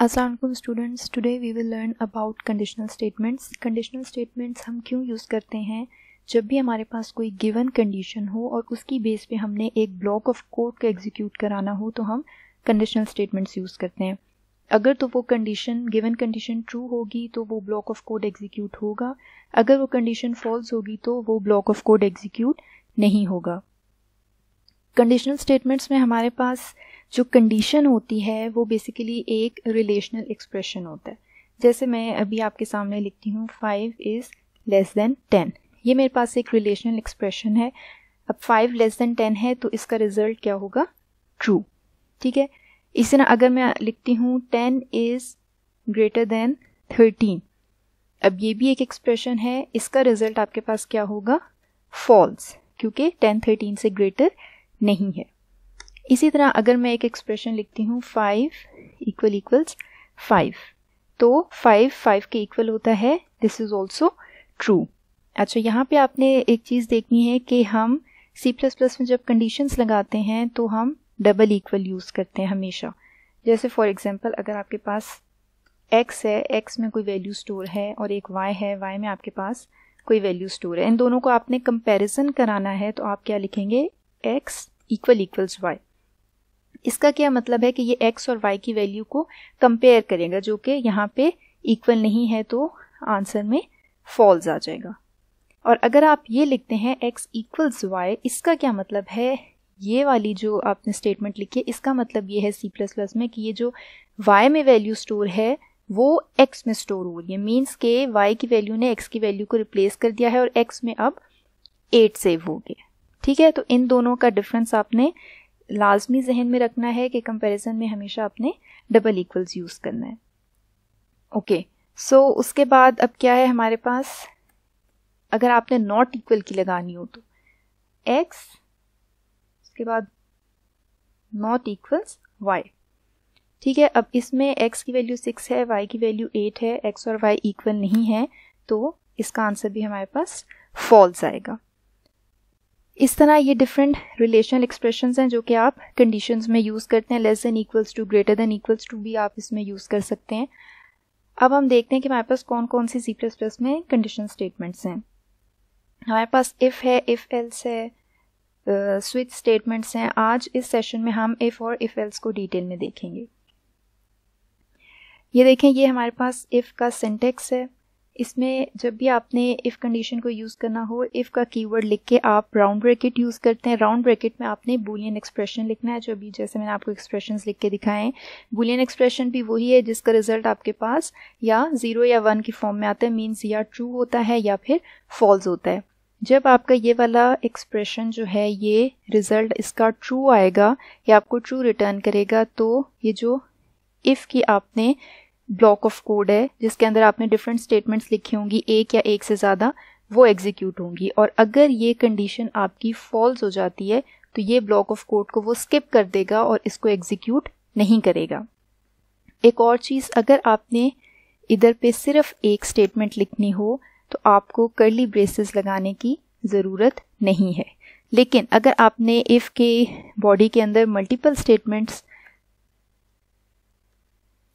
अस्सलाम students, today we will learn about conditional statements. Conditional statements हम क्यों use करते हैं? जब भी हमारे पास कोई गिवन कंडीशन हो और उसकी बेस पे हमने एक ब्लॉक ऑफ कोड को एग्जीक्यूट कराना हो तो हम कंडीशनल स्टेटमेंट्स यूज़ करते हैं। अगर तो वो कंडीशन गिवन कंडीशन ट्रू होगी तो वो ब्लॉक ऑफ कोड एग्जीक्यूट होगा, अगर वो कंडीशन फॉल्स होगी तो वो ब्लॉक ऑफ कोड एग्जीक्यूट नहीं होगा। कंडीशनल स्टेटमेंट्स में हमारे पास जो कंडीशन होती है वो बेसिकली एक रिलेशनल एक्सप्रेशन होता है। जैसे मैं अभी आपके सामने लिखती हूँ 5 इज़ लेस देन 10। ये मेरे पास एक रिलेशनल एक्सप्रेशन है। अब 5 लेस देन 10 है तो इसका रिजल्ट क्या होगा? ट्रू। ठीक है। इसी तरह अगर मैं लिखती हूँ 10 इज़ ग्रेटर देन 13, अब ये भी एक एक्सप्रेशन है, इसका रिजल्ट आपके पास क्या होगा? फॉल्स, क्योंकि 10 13 से ग्रेटर नहीं है। इसी तरह अगर मैं एक एक्सप्रेशन लिखती हूँ 5 इक्वल्स 5, तो 5 5 के इक्वल होता है, दिस इज ऑल्सो ट्रू। अच्छा, यहाँ पे आपने एक चीज़ देखनी है कि हम C++ में जब कंडीशंस लगाते हैं तो हम डबल इक्वल यूज़ करते हैं हमेशा। जैसे फॉर एग्जांपल अगर आपके पास x है, x में कोई वैल्यू स्टोर है, और एक y है, y में आपके पास कोई वैल्यू स्टोर है, इन दोनों को आपने कंपैरिजन कराना है तो आप क्या लिखेंगे? x equals y। इसका क्या मतलब है कि ये x और y की वैल्यू को कंपेयर करेगा, जो कि यहाँ पे इक्वल नहीं है तो आंसर में फॉल्स आ जाएगा। और अगर आप ये लिखते हैं x इक्वल्स y, इसका क्या मतलब है? ये वाली जो आपने स्टेटमेंट लिखी है इसका मतलब ये है C++ में कि ये जो y में वैल्यू स्टोर है वो x में स्टोर हो रही है। मीन्स के y की वैल्यू ने x की वैल्यू को रिप्लेस कर दिया है और x में अब 8 सेव हो गया। ठीक है, तो इन दोनों का डिफरेंस आपने लाजमी जहन में रखना है कि कंपैरिजन में हमेशा आपने डबल इक्वल्स यूज़ करना है। ओके, सो उसके बाद अब क्या है हमारे पास? अगर आपने नॉट इक्वल की लगानी हो तो x, उसके बाद नॉट इक्वल्स y। ठीक है, अब इसमें x की वैल्यू 6 है, y की वैल्यू 8 है, x और y इक्वल नहीं है, तो इसका आंसर भी हमारे पास फॉल्स आएगा। इस तरह ये डिफरेंट रिलेशनल एक्सप्रेशंस हैं जो कि आप कंडीशंस में यूज़ करते हैं। Less than equals to, greater than equals to भी आप इसमें यूज़ कर सकते हैं। अब हम देखते हैं कि हमारे पास कौन कौन सी C++ में कंडीशन स्टेटमेंट्स हैं। हमारे पास इफ़ है, इफ़ एल्स है, स्विच स्टेटमेंट्स हैं। आज इस सेशन में हम इफ़ और इफ़ एल्स को डिटेल में देखेंगे। ये देखें, ये हमारे पास इफ़ का सिंटेक्स है। इसमें जब भी आपने इफ़ कंडीशन को यूज़ करना हो, इफ़ का कीवर्ड लिख के आप राउंड ब्रैकेट यूज़ करते हैं। राउंड ब्रैकेट में आपने बूलियन एक्सप्रेशन लिखना है, जो अभी जैसे मैंने आपको एक्सप्रेशंस लिख के दिखाए हैं। बूलियन एक्सप्रेशन भी वही है जिसका रिजल्ट आपके पास या 0 या 1 की फॉर्म में आता है। मीन्स या ट्रू होता है या फिर फॉल्स होता है। जब आपका ये वाला एक्सप्रेशन जो है, ये रिजल्ट इसका ट्रू आएगा या आपको ट्रू रिटर्न करेगा, तो ये जो इफ़ की आपने ब्लॉक ऑफ कोड है जिसके अंदर आपने डिफरेंट स्टेटमेंट्स लिखी होंगी, एक या एक से ज़्यादा, वो एग्जीक्यूट होंगी। और अगर ये कंडीशन आपकी फॉल्स हो जाती है तो ये ब्लॉक ऑफ कोड को वो स्किप कर देगा और इसको एग्जीक्यूट नहीं करेगा। एक और चीज़, अगर आपने इधर पे सिर्फ एक स्टेटमेंट लिखनी हो तो आपको कर्ली ब्रेसेस लगाने की ज़रूरत नहीं है। लेकिन अगर आपने इफ़ के बॉडी के अंदर मल्टीपल स्टेटमेंट्स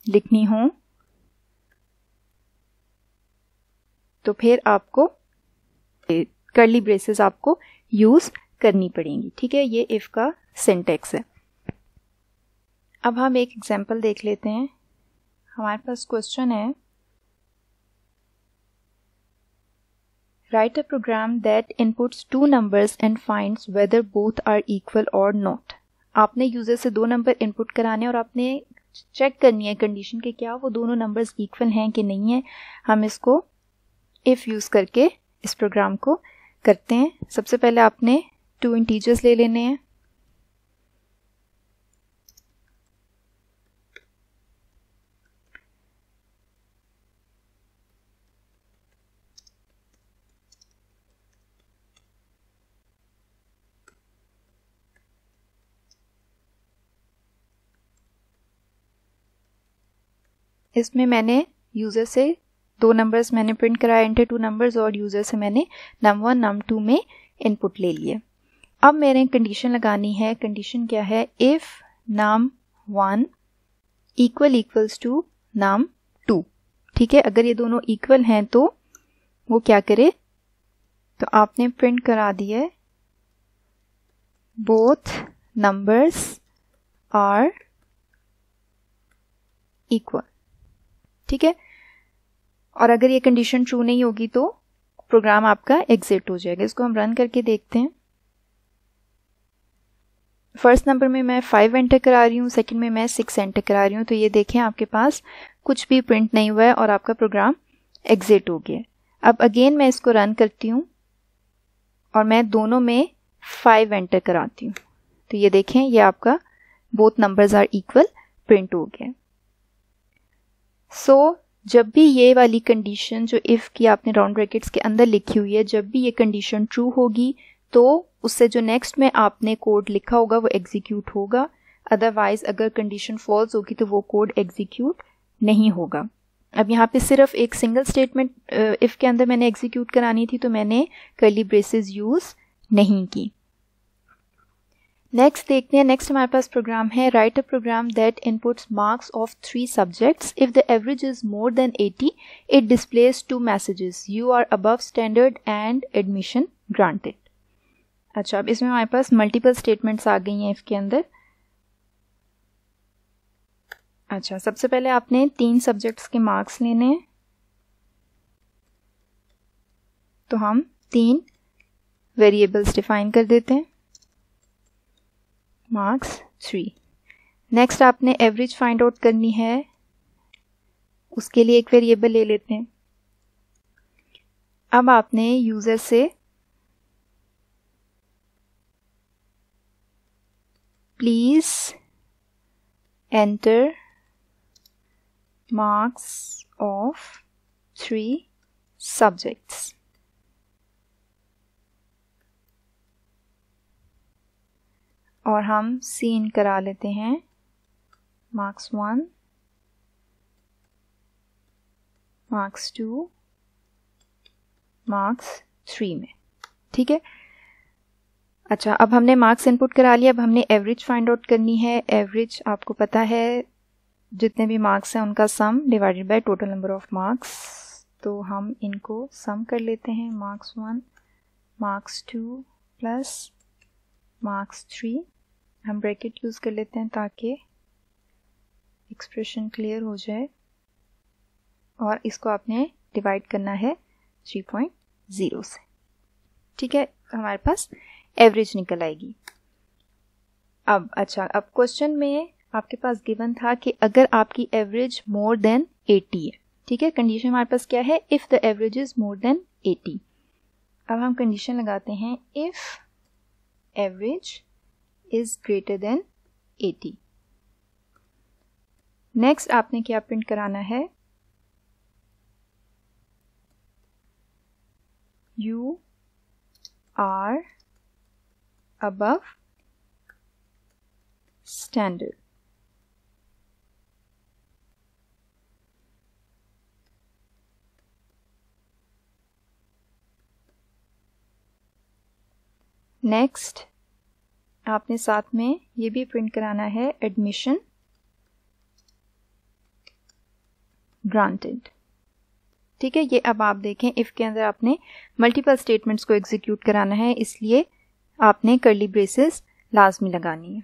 लिखनी हो तो फिर आपको कर्ली ब्रेसेस आपको यूज़ करनी पड़ेंगी। ठीक है, ये इफ़ का सिंटेक्स है। अब हम एक एग्जांपल देख लेते हैं। हमारे पास क्वेश्चन है, write a program that inputs 2 numbers and finds whether both are equal और नॉट। आपने यूजर से 2 नंबर इनपुट कराने और आपने चेक करनी है कंडीशन के क्या वो दोनों नंबर्स इक्वल हैं कि नहीं है। हम इसको इफ़ यूज़ करके इस प्रोग्राम को करते हैं। सबसे पहले आपने 2 इंटीजर्स ले लेने हैं। इसमें मैंने यूज़र से 2 नंबर्स मैंने प्रिंट कराया, इंटर 2 नंबर्स, और यूज़र से मैंने num1 num2 में इनपुट ले लिए। अब मैंने कंडीशन लगानी है। कंडीशन क्या है? If num1 equals to num2, ठीक है। अगर ये दोनों इक्वल हैं तो वो क्या करे, तो आपने प्रिंट करा दिया बोथ नंबर्स आर इक्वल, ठीक है। और अगर ये कंडीशन ट्रू नहीं होगी तो प्रोग्राम आपका एग्जिट हो जाएगा। इसको हम रन करके देखते हैं। फर्स्ट नंबर में मैं 5 एंटर करा रही हूँ, सेकंड में मैं 6 एंटर करा रही हूँ। तो ये देखें आपके पास कुछ भी प्रिंट नहीं हुआ है और आपका प्रोग्राम एग्जिट हो गया। अब अगेन मैं इसको रन करती हूँ और मैं दोनों में 5 एंटर कराती हूँ। तो ये देखें ये आपका both numbers are equal print हो गया। सो जब भी ये वाली कंडीशन जो इफ़ की आपने राउंड ब्रैकेट्स के अंदर लिखी हुई है, जब भी ये कंडीशन ट्रू होगी तो उससे जो नेक्स्ट में आपने कोड लिखा होगा वो एग्जीक्यूट होगा। अदरवाइज अगर कंडीशन फॉल्स होगी तो वो कोड एग्जीक्यूट नहीं होगा। अब यहाँ पे सिर्फ एक सिंगल स्टेटमेंट इफ़ के अंदर मैंने एग्जीक्यूट करानी थी तो मैंने कर्ली ब्रेसेस यूज़ नहीं की। नेक्स्ट देखते हैं। नेक्स्ट हमारे पास प्रोग्राम है, write a program that inputs marks of 3 subjects. If the average is more than 80 it displays 2 messages, you are above standard and admission granted. अच्छा, अब इसमें हमारे पास मल्टीपल स्टेटमेंट्स आ गई हैं इफ के अंदर। अच्छा, सबसे पहले आपने 3 सब्जेक्ट्स के मार्क्स लेने हैं, तो हम 3 वेरिएबल्स डिफाइन कर देते हैं, मार्क्स 3। नेक्स्ट आपने एवरेज फाइंड आउट करनी है, उसके लिए एक वेरिएबल ले लेते हैं। अब आपने यूजर से please enter marks of 3 subjects, और हम सीन करा लेते हैं मार्क्स 1, मार्क्स 2, मार्क्स 3 में, ठीक है। अच्छा, अब हमने मार्क्स इनपुट करा लिया। अब हमने एवरेज फाइंड आउट करनी है। एवरेज आपको पता है जितने भी मार्क्स हैं उनका सम divided by total number of marks. तो हम इनको सम कर लेते हैं, मार्क्स 1, मार्क्स 2 प्लस मार्क्स 3। हम ब्रैकेट यूज़ कर लेते हैं ताकि एक्सप्रेशन क्लियर हो जाए, और इसको आपने डिवाइड करना है 3.0 से, ठीक है। हमारे पास एवरेज निकल आएगी। अब अच्छा, अब क्वेश्चन में आपके पास गिवन था कि अगर आपकी एवरेज मोर देन 80 है, ठीक है। कंडीशन हमारे पास क्या है, if the average is more than 80। अब हम कंडीशन लगाते हैं if average is greater than 80। Next आपने क्या प्रिंट कराना है, you are above standard। Next आपने साथ में ये भी प्रिंट कराना है, एडमिशन ग्रांटेड, ठीक है। ये अब आप देखें इफ के अंदर आपने मल्टीपल स्टेटमेंट्स को एग्जीक्यूट कराना है, इसलिए आपने कर्ली ब्रेसेस लाजमी लगानी है।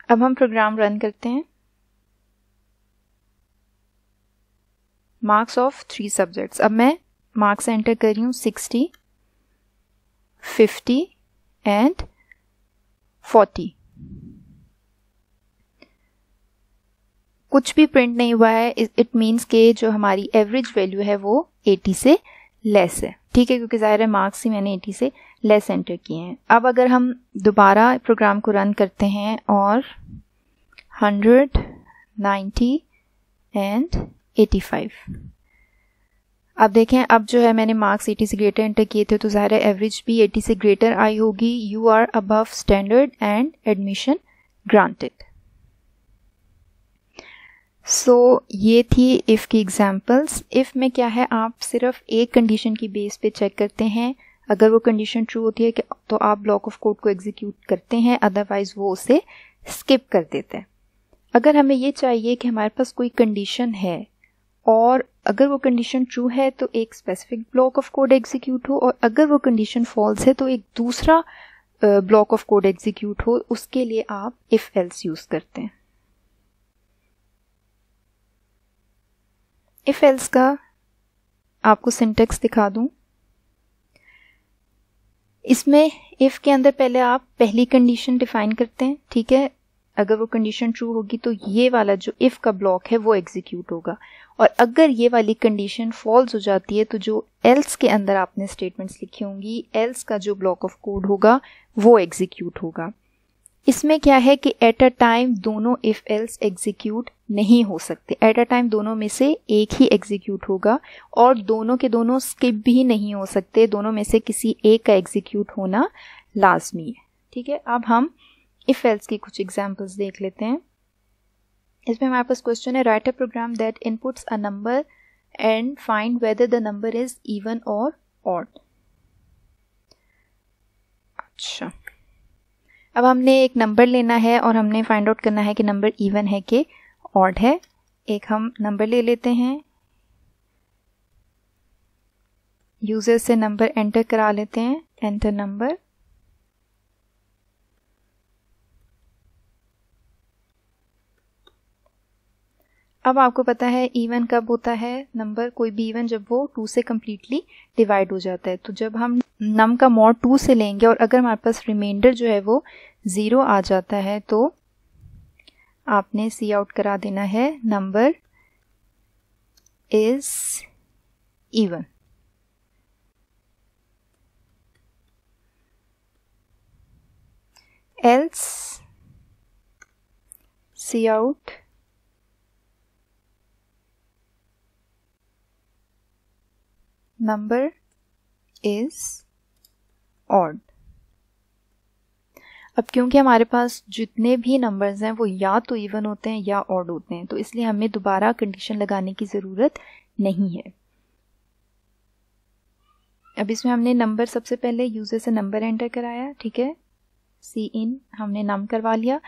अब हम प्रोग्राम रन करते हैं। मार्क्स ऑफ 3 सब्जेक्ट्स, अब मैं मार्क्स एंटर कर रही हूँ 60, 50 एंड 40। कुछ भी प्रिंट नहीं हुआ है, इट मीन्स के जो हमारी एवरेज वैल्यू है वो 80 से लेस है, ठीक है, क्योंकि ज़ाहिर है मार्क्स ही मैंने 80 से लेस एंटर किए हैं। अब अगर हम दोबारा प्रोग्राम को रन करते हैं और 100, 90 एंड 85, अब देखें, अब जो है मैंने मार्क्स 80 से ग्रेटर एंटर किए थे, तो ज़ाहिर है एवरेज भी 80 से ग्रेटर आई होगी। You are above standard and admission granted. So ये थी इफ़ की एग्जांपल्स। इफ़ में क्या है, आप सिर्फ एक कंडीशन की बेस पे चेक करते हैं। अगर वो कंडीशन ट्रू होती है तो आप ब्लॉक ऑफ कोड को एग्जीक्यूट करते हैं, अदरवाइज वो उसे स्किप कर देते हैं। अगर हमें ये चाहिए कि हमारे पास कोई कंडीशन है और अगर वो कंडीशन ट्रू है तो एक specific block of code execute हो, और अगर वो कंडीशन फॉल्स है तो एक दूसरा ब्लॉक ऑफ कोड एग्जीक्यूट हो, उसके लिए आप इफ एल्स यूज करते हैं। इफ एल्स का आपको सिंटेक्स दिखा दूं। इसमें इफ के अंदर पहले आप पहली कंडीशन डिफाइन करते हैं, ठीक है। अगर वो कंडीशन ट्रू होगी तो ये वाला जो इफ का ब्लॉक है वो एग्जीक्यूट होगा, और अगर ये वाली कंडीशन फॉल्स हो जाती है तो जो एल्स के अंदर आपने स्टेटमेंट्स लिखी होंगी, एल्स का जो ब्लॉक ऑफ कोड होगा वो एग्जीक्यूट होगा। इसमें क्या है कि एट अ टाइम दोनों इफ एल्स एग्जीक्यूट नहीं हो सकते। एट अ टाइम दोनों में से एक ही एग्जीक्यूट होगा, और दोनों के दोनों स्किप भी नहीं हो सकते। दोनों में से किसी एक का एग्जीक्यूट होना लाजमी है, ठीक है। अब हम इफ एल्स की कुछ एग्जांपल्स देख लेते हैं। इसमें हमारे पास क्वेश्चन है, write a program that inputs a number and find whether the number is even और ऑड। अच्छा, अब हमने एक नंबर लेना है और हमने फाइंड आउट करना है कि नंबर इवन है कि ऑड है। एक हम नंबर ले लेते हैं, यूजर से नंबर एंटर करा लेते हैं, एंटर नंबर। अब आपको पता है इवन कब होता है नंबर, कोई भी इवन जब वो 2 से कम्प्लीटली डिवाइड हो जाता है। तो जब हम नम का मॉड 2 से लेंगे और अगर हमारे पास रिमाइंडर जो है वो 0 आ जाता है तो आपने सी आउट करा देना है number is even. Else C out number is odd. अब क्योंकि हमारे पास जितने भी नंबर्स हैं वो या तो इवन होते हैं या ऑड होते हैं, तो इसलिए हमें दोबारा कंडीशन लगाने की ज़रूरत नहीं है। अब इसमें हमने नंबर सबसे पहले यूज़र से नंबर एंटर कराया, ठीक है। सी इन हमने नम करवा लिया।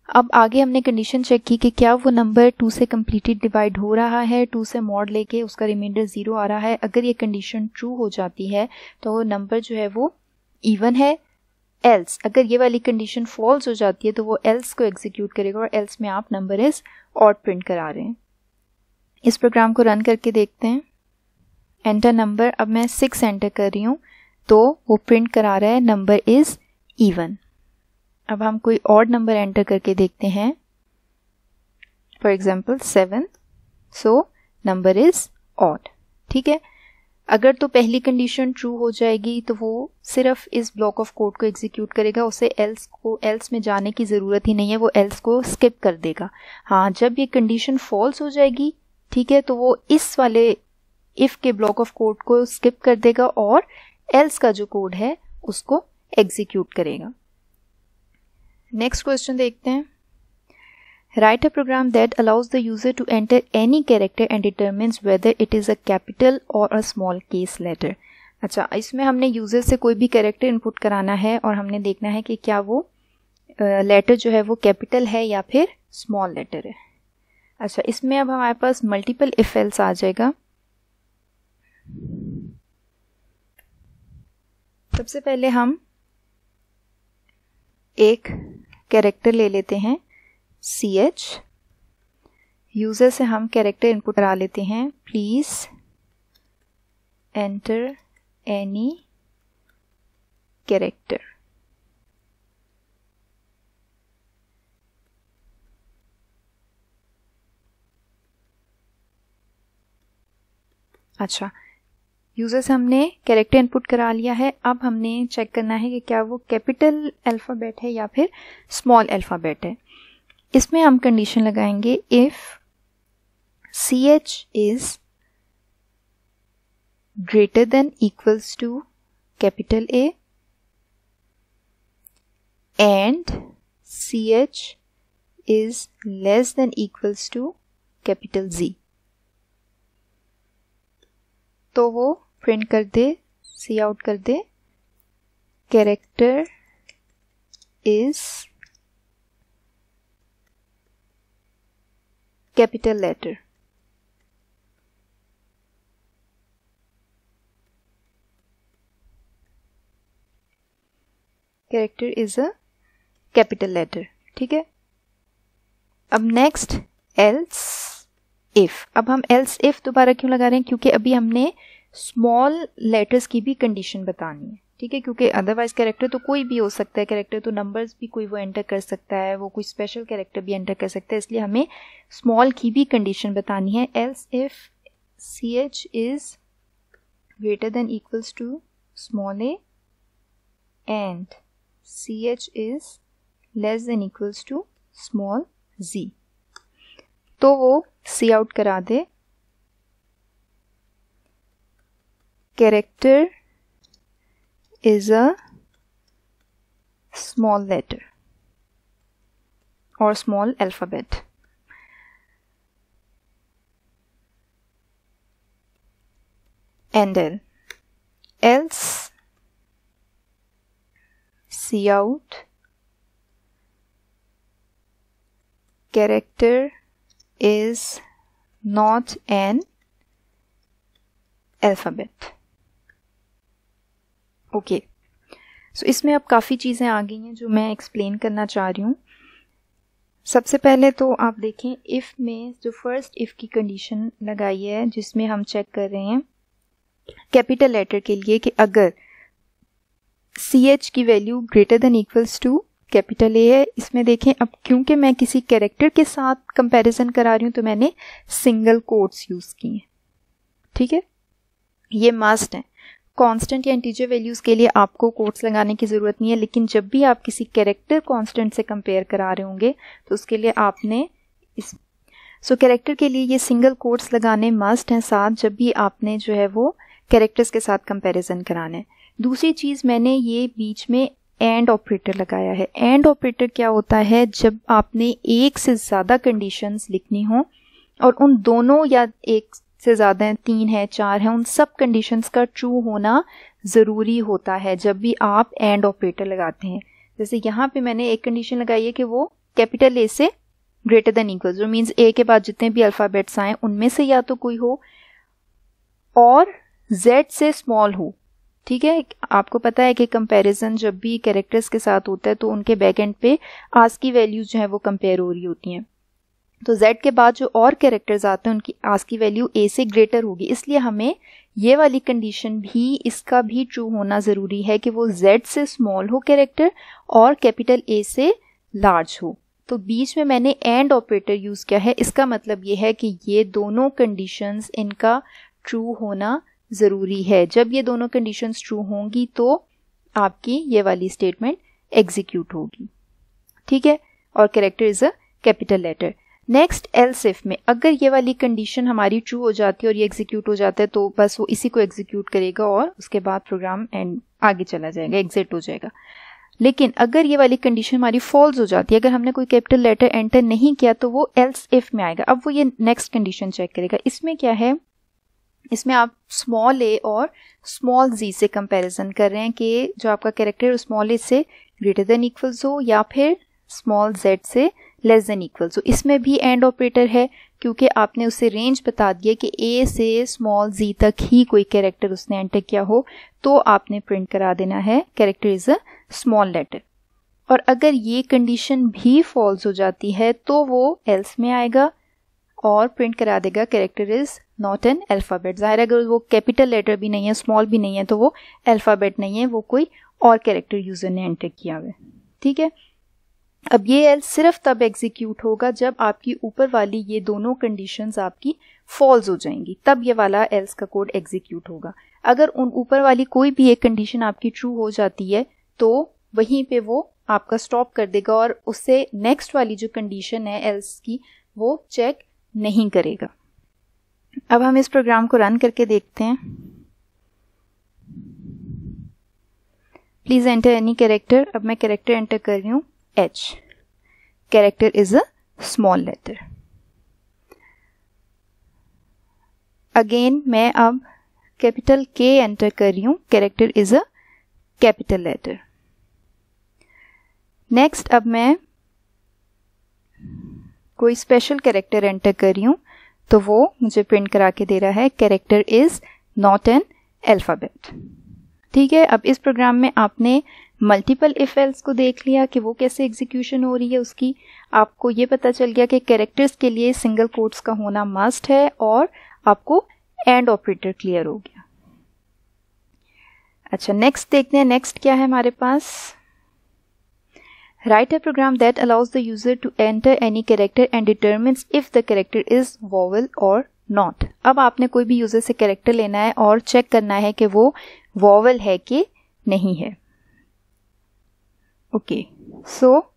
अब आगे हमने कंडीशन चेक की कि क्या वो नंबर 2 से कम्प्लीटली डिवाइड हो रहा है, 2 से मॉड लेके उसका रिमाइंडर 0 आ रहा है। अगर ये कंडीशन ट्रू हो जाती है तो नंबर जो है वो इवन है। एल्स अगर ये वाली कंडीशन फॉल्स हो जाती है तो वो एल्स को एग्जीक्यूट करेगा, और एल्स में आप नंबर इज ऑड प्रिंट करा रहे हैं। इस प्रोग्राम को रन करके देखते हैं। एंटर नंबर, अब मैं 6 एंटर कर रही हूँ तो वो प्रिंट करा रहा है नंबर इज इवन। अब हम कोई ऑड नंबर एंटर करके देखते हैं, for example 7, so number is odd, ठीक है। अगर तो पहली कंडीशन ट्रू हो जाएगी तो वो सिर्फ इस ब्लॉक ऑफ कोड को एग्जीक्यूट करेगा, उसे एल्स में जाने की ज़रूरत ही नहीं है, वो एल्स को स्किप कर देगा। हाँ, जब ये कंडीशन फॉल्स हो जाएगी, ठीक है, तो वो इस वाले इफ़ के ब्लॉक ऑफ कोड को स्किप कर देगा और एल्स का जो कोड है उसको एग्जीक्यूट करेगा। नेक्स्ट क्वेश्चन देखते हैं। Write a program that allows the user to enter any character and determines whether it is a capital or a small case letter। अच्छा, इसमें हमने यूज़र से कोई भी कैरेक्टर इनपुट कराना है और हमने देखना है कि क्या वो लेटर जो है वो कैपिटल है या फिर स्मॉल लेटर है। अच्छा, इसमें अब हमारे पास मल्टीपल इफ एल्स आ जाएगा। सबसे पहले हम एक कैरेक्टर ले लेते हैं CH। यूज़र से हम कैरेक्टर इनपुट करा लेते हैं, प्लीज़ एंटर एनी कैरेक्टर। अच्छा, यूज़र से हमने कैरेक्टर इनपुट करा लिया है। अब हमने चेक करना है कि क्या वो कैपिटल अल्फ़ाबेट है या फिर स्मॉल अल्फ़ाबेट है। इसमें हम कंडीशन लगाएंगे if CH is greater than equals to capital A and CH is less than equals to capital Z, तो वो प्रिंट कर दे, सी आउट कर दे character is capital letter. Character is a capital letter. ठीक है. अब नेक्स्ट else if. अब हम else if दोबारा क्यों लगा रहे हैं? क्योंकि अभी हमने स्मॉल लेटर्स की भी कंडीशन बतानी है. ठीक है, क्योंकि अदरवाइज कैरेक्टर तो कोई भी हो सकता है. कैरेक्टर तो नंबर्स भी कोई वो एंटर कर सकता है, वो कोई स्पेशल कैरेक्टर भी एंटर कर सकता है. इसलिए हमें स्मॉल की भी कंडीशन बतानी है. else if ch is greater than equals to small a and ch is less than equals to small z. तो वो सी आउट करा दे. Character is a small letter or small alphabet. And else see out character is not an alphabet. Okay, so इसमें अब काफ़ी चीज़ें आ गई हैं जो मैं एक्सप्लेन करना चाह रही हूँ. सबसे पहले तो आप देखें इफ़ में जो फर्स्ट इफ़ की कंडीशन लगाई है, जिसमें हम चेक कर रहे हैं कैपिटल लेटर के लिए कि अगर CH की value greater than equals to capital A है. इसमें देखें अब क्योंकि मैं किसी कैरेक्टर के साथ कंपैरिजन करा रही हूँ तो मैंने सिंगल कोट्स यूज़ किए हैं. ठीक है, ये मस्ट है. कांस्टेंट या इंटीजर वैल्यूज़ के लिए आपको कोट्स लगाने की ज़रूरत नहीं है, लेकिन जब भी आप किसी कैरेक्टर कांस्टेंट से कंपेयर करा रहे होंगे तो उसके लिए आपने कैरेक्टर के लिए ये सिंगल कोट्स लगाने मस्ट हैं साथ, जब भी आपने जो है वो कैरेक्टर्स के साथ कंपैरिजन कराना है. दूसरी चीज़, मैंने ये बीच में एंड ऑपरेटर लगाया है. एंड ऑपरेटर क्या होता है? जब आपने एक से ज़्यादा कंडीशंस लिखनी हो और उन दोनों या एक से ज़्यादा हैं, 3 है, 4 है, उन सब कंडीशंस का ट्रू होना ज़रूरी होता है जब भी आप एंड ऑपरेटर लगाते हैं. जैसे यहाँ पे मैंने एक कंडीशन लगाई है कि वो कैपिटल ए से ग्रेटर देन इक्वल, जो मीन्स ए के बाद जितने भी अल्फ़ाबेट्स आए उनमें से या तो कोई हो और जेड से स्मॉल हो. ठीक है, आपको पता है कि कंपैरिजन जब भी कैरेक्टर्स के साथ होता है तो उनके बैक एंड पे आस्की वैल्यूज जो है वो कंपेयर हो रही होती हैं. तो z के बाद जो और कैरेक्टर्स आते हैं उनकी आस्की वैल्यू a से ग्रेटर होगी. इसलिए हमें ये वाली कंडीशन भी, इसका भी ट्रू होना ज़रूरी है कि वो z से स्मॉल हो कैरेक्टर और कैपिटल A से लार्ज हो. तो बीच में मैंने एंड ऑपरेटर यूज़ किया है. इसका मतलब ये है कि ये दोनों कंडीशंस इनका ट्रू होना ज़रूरी है. जब ये दोनों कंडीशंस ट्रू होंगी तो आपकी ये वाली स्टेटमेंट एग्जीक्यूट होगी. ठीक है, और character is a capital letter. Next else if में अगर ये वाली कंडीशन हमारी ट्रू हो जाती है और ये एग्जीक्यूट हो जाता है तो बस वो इसी को एग्जीक्यूट करेगा और उसके बाद प्रोग्राम एंड आगे चला जाएगा, एग्जिट हो जाएगा. लेकिन अगर ये वाली कंडीशन हमारी फॉल्स हो जाती है, अगर हमने कोई कैपिटल लेटर एंटर नहीं किया तो वो एल्स इफ में आएगा. अब वो ये नेक्स्ट कंडीशन चेक करेगा. इसमें क्या है? इसमें आप स्मॉल ए और स्मॉल जी से कंपैरिजन कर रहे हैं कि जो आपका कैरेक्टर स्मॉल ए से ग्रेटर देन इक्वल्स हो या फिर स्मॉल जेड से लेस देन इक्वल्स हो. इसमें भी एंड ऑपरेटर है क्योंकि आपने उसे रेंज बता दिया कि ए से स्मॉल जी तक ही कोई कैरेक्टर उसने एंटर किया हो तो आपने प्रिंट करा देना है character is a small letter. और अगर ये कंडीशन भी फॉल्स हो जाती है तो वो एल्स में आएगा और प्रिंट करा देगा character is not an alphabet. ज़ाहिर अगर वो कैपिटल लेटर भी नहीं है, स्मॉल भी नहीं है, तो वो अल्फ़ाबेट नहीं है, वो कोई और कैरेक्टर यूज़र ने एंटर किया हुआ है. ठीक है, अब ये एल्स सिर्फ तब एग्जीक्यूट होगा जब आपकी ऊपर वाली ये दोनों कंडीशंस आपकी फॉल्स हो जाएंगी, तब ये वाला एल्स का कोड एग्जीक्यूट होगा. अगर उन ऊपर वाली कोई भी एक कंडीशन आपकी ट्रू हो जाती है तो वहीं पे वो आपका स्टॉप कर देगा और उससे नेक्स्ट वाली जो कंडीशन है एल्स की वो चेक नहीं करेगा. अब हम इस प्रोग्राम को रन करके देखते हैं. Please enter any character. अब मैं कैरेक्टर एंटर कर रही हूँ H. Character is a small letter. Again मैं अब कैपिटल K एंटर कर रही हूँ. Character is a capital letter. Next अब मैं कोई स्पेशल कैरेक्टर एंटर कर रही हूँ तो वो मुझे प्रिंट करा के दे रहा है character is not an alphabet. ठीक है, अब इस प्रोग्राम में आपने मल्टीपल इफ एल्स को देख लिया कि वो कैसे एग्जीक्यूशन हो रही है उसकी। आपको ये पता चल गया कि कैरेक्टर्स के लिए सिंगल कोट्स का होना मस्ट है और आपको एंड ऑपरेटर क्लियर हो गया। अच्छा, नेक्स्ट देखते हैं। नेक्स्ट क्या है हमारे पास? Write a program that allows the user to enter any character and determines if the character is vowel और नॉट। अब आपने कोई भी यूजर से कैरेक्टर लेना है और चेक करना है कि वो वोवेल है कि नहीं है। ओके, सो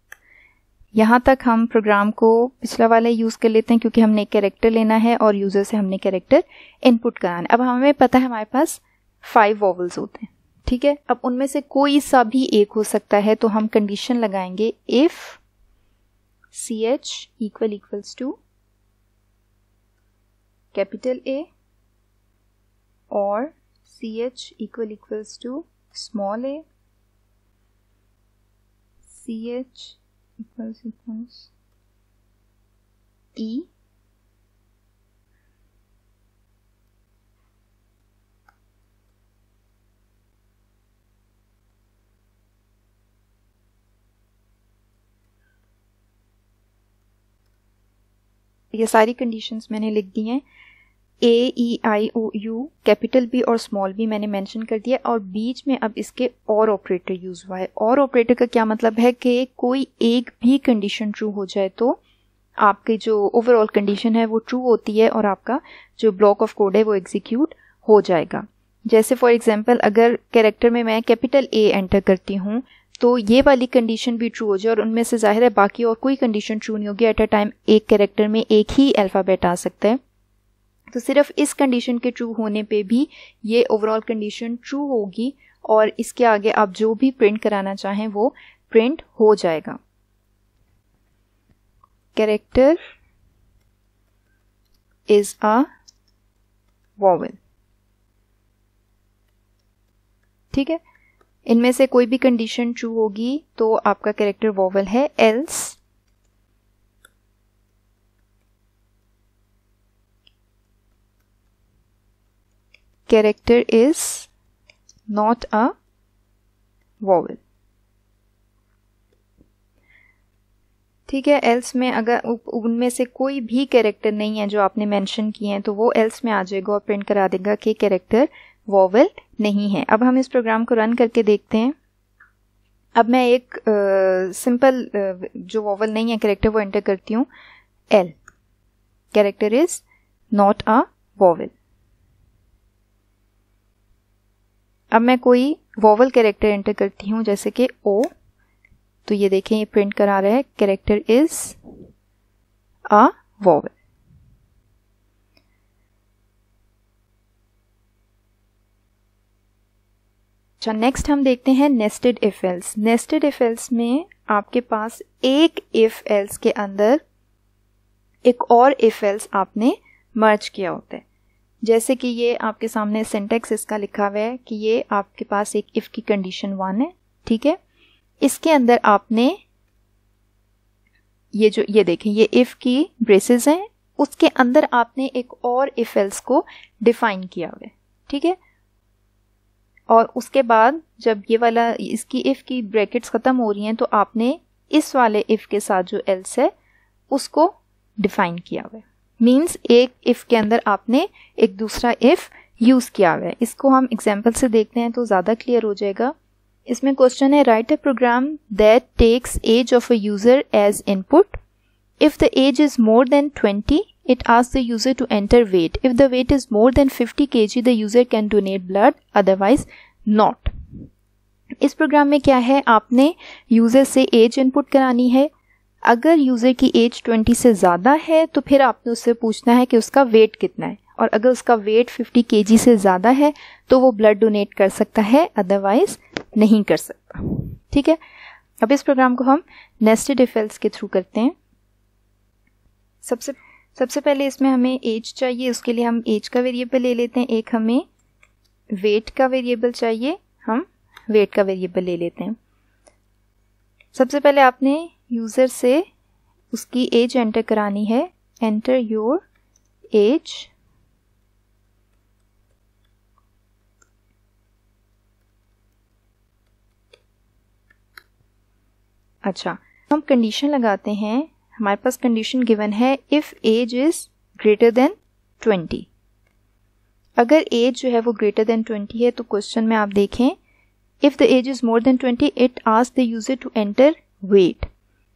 यहाँ तक हम प्रोग्राम को पिछला वाला यूज़ कर लेते हैं क्योंकि हमने एक कैरेक्टर लेना है और यूज़र से हमने कैरेक्टर इनपुट कराना है। अब हमें पता है हमारे पास 5 वोवेल्स होते हैं। ठीक है, अब उनमें से कोई सा भी एक हो सकता है तो हम कंडीशन लगाएंगे if CH equals to capital A और CH equals to small a, CH equals E ये सारी कंडीशंस मैंने लिख दी हैं। AEIOU कैपिटल B और स्मॉल b मैंने मेंशन कर दिया और बीच में अब इसके और ऑपरेटर यूज हुआ है। और ऑपरेटर का क्या मतलब है कि कोई एक भी कंडीशन ट्रू हो जाए तो आपकी जो ओवरऑल कंडीशन है वो ट्रू होती है और आपका जो ब्लॉक ऑफ कोड है वो एग्जीक्यूट हो जाएगा। जैसे फॉर एग्जांपल अगर कैरेक्टर में मैं कैपिटल A एंटर करती हूँ तो ये वाली कंडीशन भी ट्रू हो जाए और उनमें से जाहिर है बाकी और कोई कंडीशन ट्रू नहीं होगी। एट अ टाइम एक कैरेक्टर में एक ही अल्फ़ाबेट आ सकता है, तो सिर्फ इस कंडीशन के ट्रू होने पे भी ये ओवरऑल कंडीशन ट्रू होगी और इसके आगे आप जो भी प्रिंट कराना चाहें वो प्रिंट हो जाएगा। Character is a vowel. ठीक है, इनमें से कोई भी कंडीशन ट्रू होगी तो आपका कैरेक्टर वोवेल है, else character is not a vowel. ठीक है, एल्स में अगर उनमें से कोई भी कैरेक्टर नहीं है जो आपने मेंशन किए हैं तो वो एल्स में आ जाएगा और प्रिंट करा देगा कि कैरेक्टर वोवेल नहीं है। अब हम इस प्रोग्राम को रन करके देखते हैं। अब मैं एक सिंपल जो वोवेल नहीं है कैरेक्टर वो एंटर करती हूँ, L character is not a vowel. अब मैं कोई वोवेल कैरेक्टर एंटर करती हूँ जैसे कि ओ, तो ये देखें ये प्रिंट करा रहा है कैरेक्टर इज अ वोवेल। अच्छा, नेक्स्ट हम देखते हैं nested if else. Nested if else में आपके पास एक इफ एल्स के अंदर एक और इफ एल्स आपने मर्ज किया होता है। जैसे कि ये आपके सामने सिंटेक्स इसका लिखा हुआ है कि ये आपके पास एक इफ की कंडीशन 1 है। ठीक है, इसके अंदर आपने ये देखें ये इफ की ब्रेसेस हैं, उसके अंदर आपने एक और इफ एल्स को डिफाइन किया हुआ है। ठीक है, और उसके बाद जब ये वाला इसकी इफ की ब्रैकेट्स खत्म हो रही हैं तो आपने इस वाले इफ के साथ जो एल्स है उसको डिफाइन किया हुआ है। मीन्स एक इफ के अंदर आपने एक दूसरा इफ यूज किया हुआ है। इसको हम एग्जाम्पल से देखते हैं तो ज्यादा क्लियर हो जाएगा। इसमें क्वेश्चन है write a program that takes age of a user as input. If the age is more than 20 it asks the user to enter weight. If the weight is more than 50 kg the user can donate blood, otherwise not. इस programme में क्या है, आपने user से as input करानी है। अगर user की एज 20 से ज़्यादा है तो फिर आपने उससे पूछना है कि उसका वेट कितना है, और अगर उसका वेट 50 kg से ज़्यादा है तो वो ब्लड डोनेट कर सकता है, अदरवाइज नहीं कर सकता। ठीक है, अब इस प्रोग्राम को हम नेस्टेड इफ एल्स के थ्रू करते हैं। सबसे पहले इसमें हमें एज चाहिए, उसके लिए हम एज का वेरिएबल ले लेते हैं। एक हमें वेट का वेरिएबल चाहिए, हम वेट का वेरिएबल ले लेते हैं। सबसे पहले आपने यूज़र से उसकी एज एंटर करानी है, एंटर योर एज अच्छा, हम कंडीशन लगाते हैं, हमारे पास कंडीशन गिवन है if age is greater than 20। अगर एज जो है वो ग्रेटर देन 20 है तो क्वेश्चन में आप देखें if the age is more than 20 it asks the user to enter weight.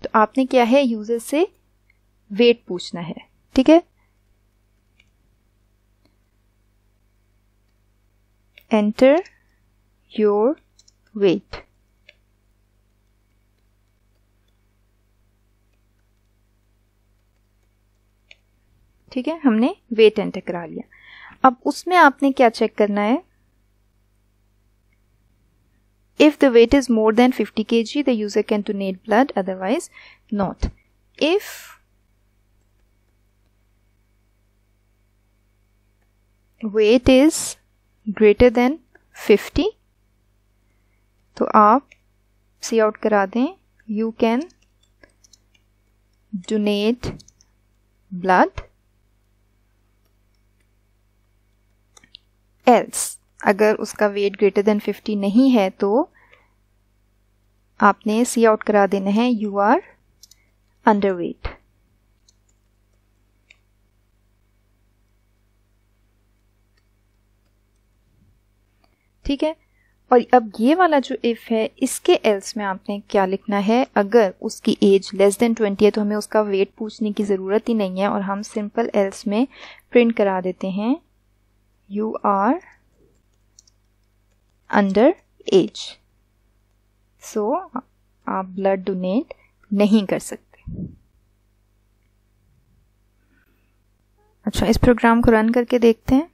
तो आपने क्या है, यूज़र से वेट पूछना है, ठीक है। एंटर योर वेट, ठीक है, हमने वेट एंटर करा लिया। अब उसमें आपने क्या चेक करना है, if the weight is more than 50 kg the user can donate blood, otherwise not. If weight is greater than 50 तो आप सी आउट करा दें, you can donate blood, else अगर उसका वेट ग्रेटर देन 50 नहीं है तो आपने सी आउट करा देना है, यू आर अंडर वेट। ठीक है, और अब ये वाला जो इफ है इसके एल्स में आपने क्या लिखना है, अगर उसकी एज लेस देन 20 है तो हमें उसका वेट पूछने की ज़रूरत ही नहीं है और हम सिंपल एल्स में प्रिंट करा देते हैं यू आर अंडर एज, सो आप ब्लड डोनेट नहीं कर सकते। अच्छा, इस प्रोग्राम को रन करके देखते हैं।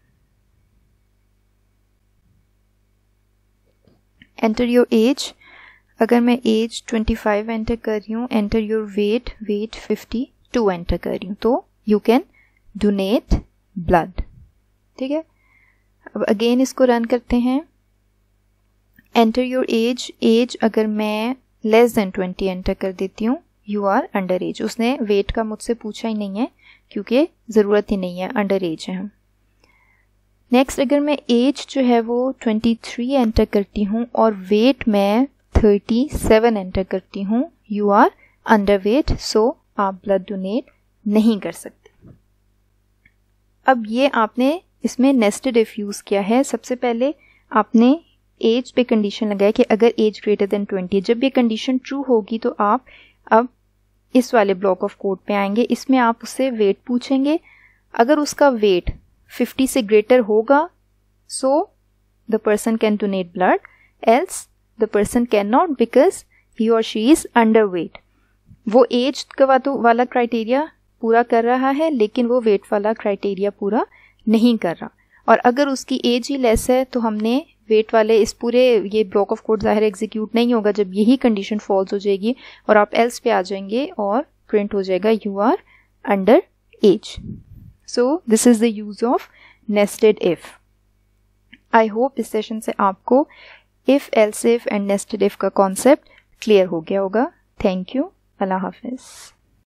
एंटर योर एज, अगर मैं एज 25 एंटर कर रही हूँ, enter your weight, weight 52 enter कर रही हूँ, तो यू कैन डोनेट ब्लड। ठीक है, अब अगेन इसको रन करते हैं। एंटर योर एज, एज अगर मैं लेस देन 20 एंटर कर देती हूँ, यू आर अंडर एज। उसने वेट का मुझसे पूछा ही नहीं है क्योंकि ज़रूरत ही नहीं है, अंडर एज है हम। नेक्स्ट, अगर मैं एज जो है वो 23 एंटर करती हूँ और वेट मैं 37 एंटर करती हूँ, यू आर अंडर वेट, सो आप ब्लड डोनेट नहीं कर सकते। अब ये आपने इसमें नेस्टेड इफ यूज़ किया है। सबसे पहले आपने एज पे कंडीशन लगाया कि अगर एज ग्रेटर देन 20, जब ये कंडीशन ट्रू होगी तो आप अब इस वाले ब्लॉक ऑफ कोड पे आएंगे। इसमें आप उससे वेट पूछेंगे, अगर उसका वेट 50 से ग्रेटर होगा so the person can donate blood, else the person can not because he और शी इज अंडर वेट। वो एज का वाला क्राइटेरिया पूरा कर रहा है लेकिन वो वेट वाला क्राइटेरिया पूरा नहीं कर रहा। और अगर उसकी एज ही लेस है तो हमने वेट वाले इस पूरे ये ब्लॉक ऑफ कोड ज़ाहिर एग्जीक्यूट नहीं होगा जब यही कंडीशन फॉल्स हो जाएगी और आप एल्स पे आ जाएंगे और प्रिंट हो जाएगा you are under age. So this is the use of nested if. I hope इस सेशन से आपको if, else if and nested if का कॉन्सेप्ट क्लियर हो गया होगा। थैंक यू, अल्लाह हाफिज़।